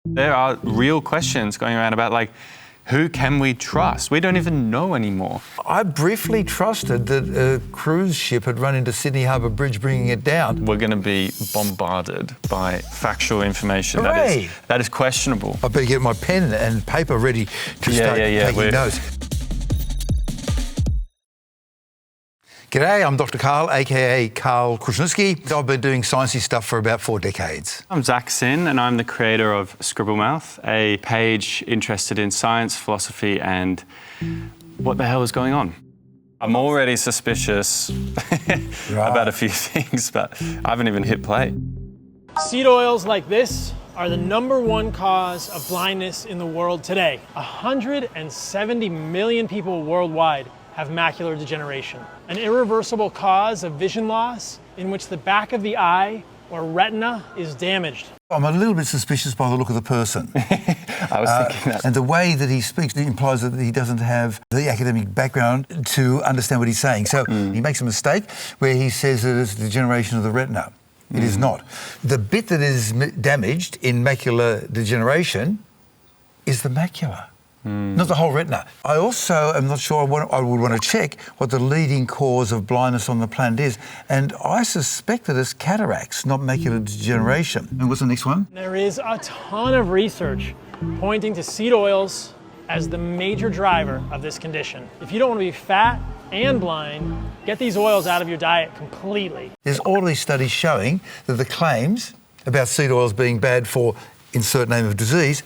There are real questions going around about, like, who can we trust? We don't even know anymore. I briefly trusted that a cruise ship had run into Sydney Harbour Bridge, bringing it down. We're going to be bombarded by factual information Hooray! that is questionable. I better get my pen and paper ready to start taking notes. G'day, I'm Dr Karl, aka Karl Kruszelnicki. I've been doing sciencey stuff for about 4 decades. I'm Zinn, and I'm the creator of Scribblemouth, a page interested in science, philosophy, and what the hell is going on. I'm already suspicious about a few things, but I haven't even hit play. Seed oils like this are the #1 cause of blindness in the world today. 170 million people worldwide have macular degeneration, an irreversible cause of vision loss in which the back of the eye or retina is damaged. I'm a little bit suspicious by the look of the person. I was thinking that. And the way that he speaks implies that he doesn't have the academic background to understand what he's saying. So he makes a mistake where he says that it's degeneration of the retina. It is not. The bit that is damaged in macular degeneration is the macula. Not the whole retina. I also am not sure, I would want to check what the leading cause of blindness on the planet is. And I suspect that it's cataracts, not macular degeneration. And what's the next one? There is a ton of research pointing to seed oils as the major driver of this condition. If you don't want to be fat and blind, get these oils out of your diet completely. There's all these studies showing that the claims about seed oils being bad for insert name of disease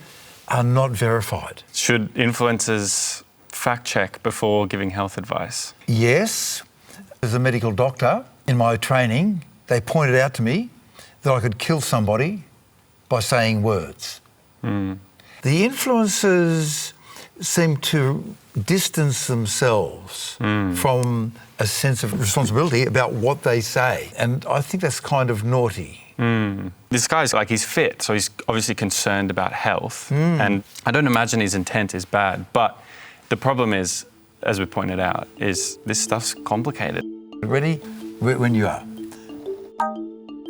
are not verified. Should influencers fact check before giving health advice? Yes. As a medical doctor, in my training, they pointed out to me that I could kill somebody by saying words. The influencers seem to distance themselves from a sense of responsibility about what they say. And I think that's kind of naughty. This guy's like, he's fit, so he's obviously concerned about health. And I don't imagine his intent is bad. But the problem is, as we pointed out, is this stuff's complicated. Ready? When you are.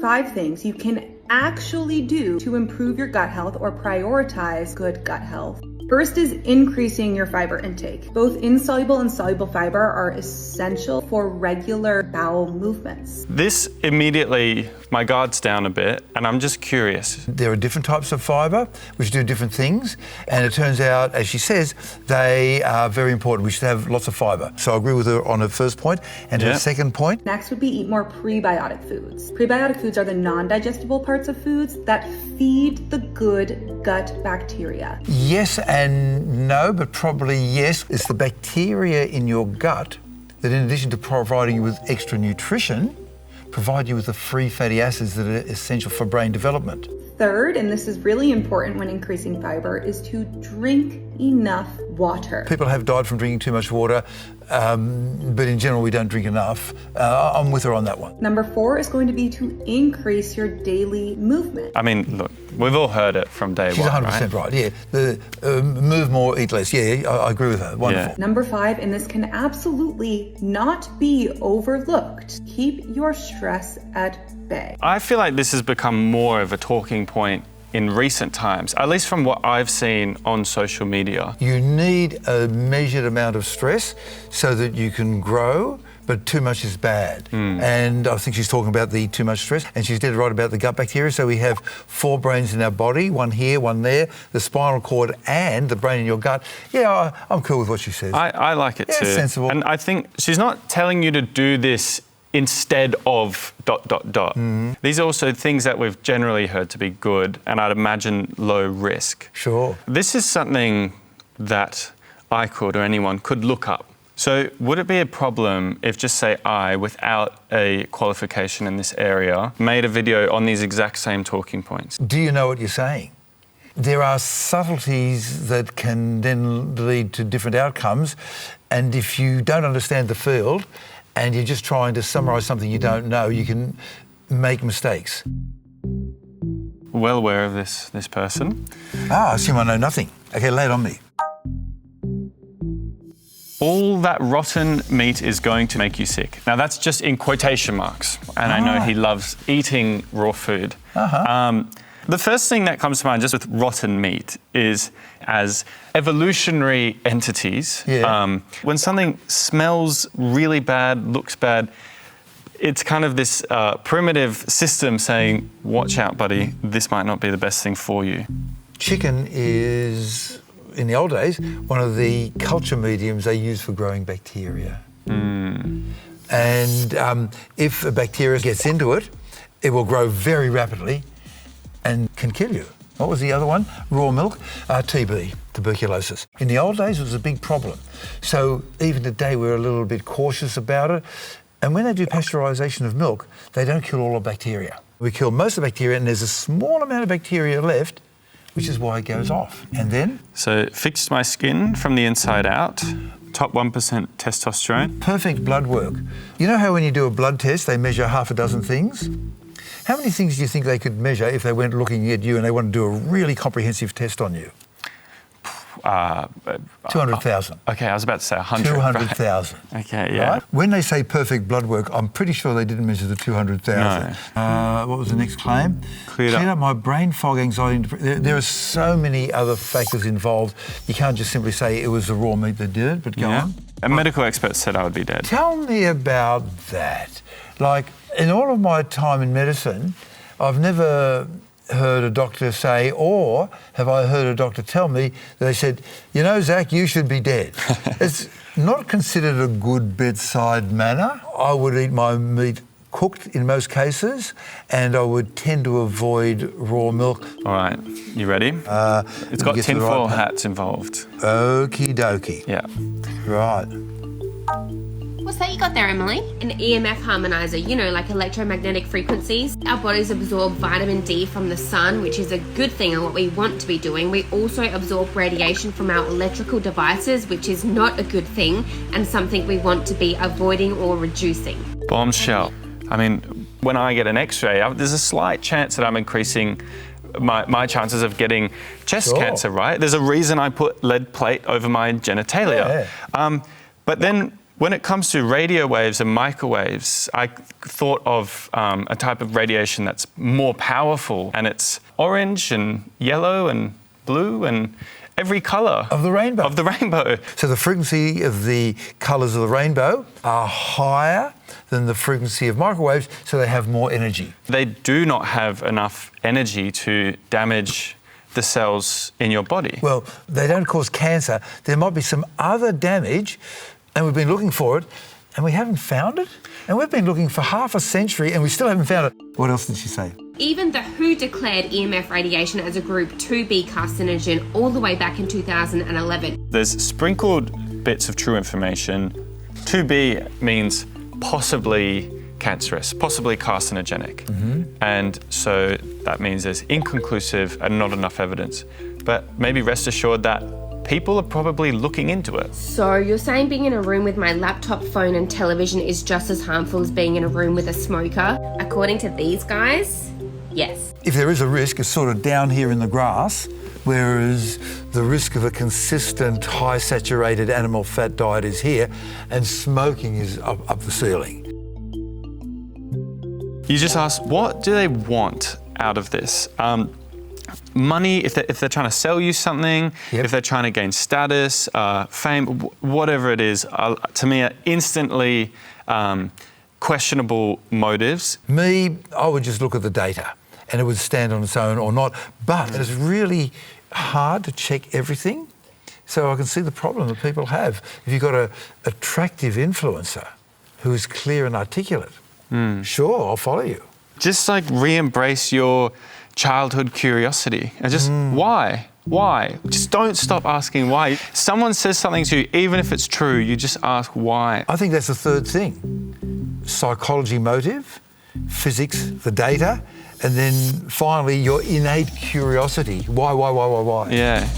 5 things you can actually do to improve your gut health or prioritize good gut health. First is increasing your fiber intake. Both insoluble and soluble fiber are essential for regular bowel movements. This immediately, my guard's down a bit, and I'm just curious. There are different types of fibre which do different things, and it turns out, as she says, they are very important. We should have lots of fibre. So I agree with her on her first point. And her second point? Next would be eat more prebiotic foods. Prebiotic foods are the non-digestible parts of foods that feed the good gut bacteria. Yes and no, but probably yes. It's the bacteria in your gut that, in addition to providing you with extra nutrition, provide you with the free fatty acids that are essential for brain development. Third, and this is really important when increasing fiber, is to drink enough water. People have died from drinking too much water, but in general we don't drink enough. I'm with her on that one. Number 4 is going to be to increase your daily movement. I mean, look, we've all heard it from day She's one, 100% right, yeah. Move more, eat less. Yeah, I agree with her. Wonderful. Yeah. Number 5, and this can absolutely not be overlooked, keep your stress at bay. I feel like this has become more of a talking point in recent times, at least from what I've seen on social media. You need a measured amount of stress so that you can grow, but too much is bad. And I think she's talking about the too much stress, and she's dead right about the gut bacteria. So we have 4 brains in our body, one here, one there, the spinal cord and the brain in your gut. Yeah, I'm cool with what she says. I like it too. It's sensible. And I think she's not telling you to do this instead of ... These are also things that we've generally heard to be good, and I'd imagine low risk. Sure. This is something that I could, or anyone could, look up. So would it be a problem if, just say, I, without a qualification in this area, made a video on these exact same talking points? Do you know what you're saying? There are subtleties that can then lead to different outcomes, and if you don't understand the field and you're just trying to summarise something you don't know, you can make mistakes. Well aware of this person. I assume I know nothing. Okay, lay it on me. All that rotten meat is going to make you sick. Now, that's just in quotation marks, and I know he loves eating raw food. The first thing that comes to mind just with rotten meat is as evolutionary entities, when something smells really bad, looks bad, it's kind of this primitive system saying, watch out, buddy, this might not be the best thing for you. Chicken is, in the old days, one of the culture mediums they used for growing bacteria. And if a bacteria gets into it, it will grow very rapidly and can kill you. What was the other one? Raw milk? TB, tuberculosis. In the old days, it was a big problem. So even today, we're a little bit cautious about it. And when they do pasteurisation of milk, they don't kill all the bacteria. We kill most of the bacteria, and there's a small amount of bacteria left, which is why it goes off. And then? So it fixed my skin from the inside out. Top 1% testosterone. Perfect blood work. You know how when you do a blood test, they measure half a dozen things? How many things do you think they could measure if they went looking at you and they want to do a really comprehensive test on you? 200,000. Okay, I was about to say 100. 200,000. Okay, yeah. Right? When they say perfect blood work, I'm pretty sure they didn't measure the 200,000. No. What was the next claim? Cleared up my brain fog, anxiety. There are so many other factors involved. You can't just simply say it was the raw meat that did it, but go on. A medical expert said I would be dead. Tell me about that. Like, in all of my time in medicine, I've never heard a doctor say, or have I heard a doctor tell me that they said, you know, Zach, you should be dead. It's not considered a good bedside manner. I would eat my meat cooked in most cases, and I would tend to avoid raw milk. All right, you ready? It's got tinfoil hats involved. Okie dokie. Yeah. Right. What's that you got there, Emily? An EMF harmonizer, you know, like electromagnetic frequencies. Our bodies absorb vitamin D from the sun, which is a good thing and what we want to be doing. We also absorb radiation from our electrical devices, which is not a good thing and something we want to be avoiding or reducing. Bombshell. I mean, when I get an x-ray, there's a slight chance that I'm increasing my chances of getting chest cancer, right? There's a reason I put lead plate over my genitalia. Yeah. But then when it comes to radio waves and microwaves, I thought of a type of radiation that's more powerful, and it's orange and yellow and blue and every colour of the rainbow. Of the rainbow. So the frequency of the colours of the rainbow are higher than the frequency of microwaves, so they have more energy. They do not have enough energy to damage the cells in your body. Well, they don't cause cancer. There might be some other damage, and we've been looking for it, and we haven't found it. And we've been looking for half a century, and we still haven't found it. What else did she say? Even the WHO declared EMF radiation as a group 2B carcinogen all the way back in 2011. There's sprinkled bits of true information. 2B means possibly cancerous, possibly carcinogenic. And so that means there's inconclusive and not enough evidence. But maybe rest assured that people are probably looking into it. So you're saying being in a room with my laptop, phone and television is just as harmful as being in a room with a smoker? According to these guys, yes. If there is a risk, it's sort of down here in the grass, whereas the risk of a consistent high saturated animal fat diet is here, and smoking is up the ceiling. You just ask, what do they want out of this? Money, if they're trying to sell you something, if they're trying to gain status, fame, whatever it is, to me are instantly questionable motives. Me, I would just look at the data and it would stand on its own or not. But it's really hard to check everything. So I can see the problem that people have. If you've got an attractive influencer who is clear and articulate, sure, I'll follow you. Just like re-embrace your childhood curiosity. And just, why? Why? Just don't stop asking why. Someone says something to you, even if it's true, you just ask why. I think that's the third thing. Psychology motive, physics, the data, and then finally your innate curiosity. Why? Yeah.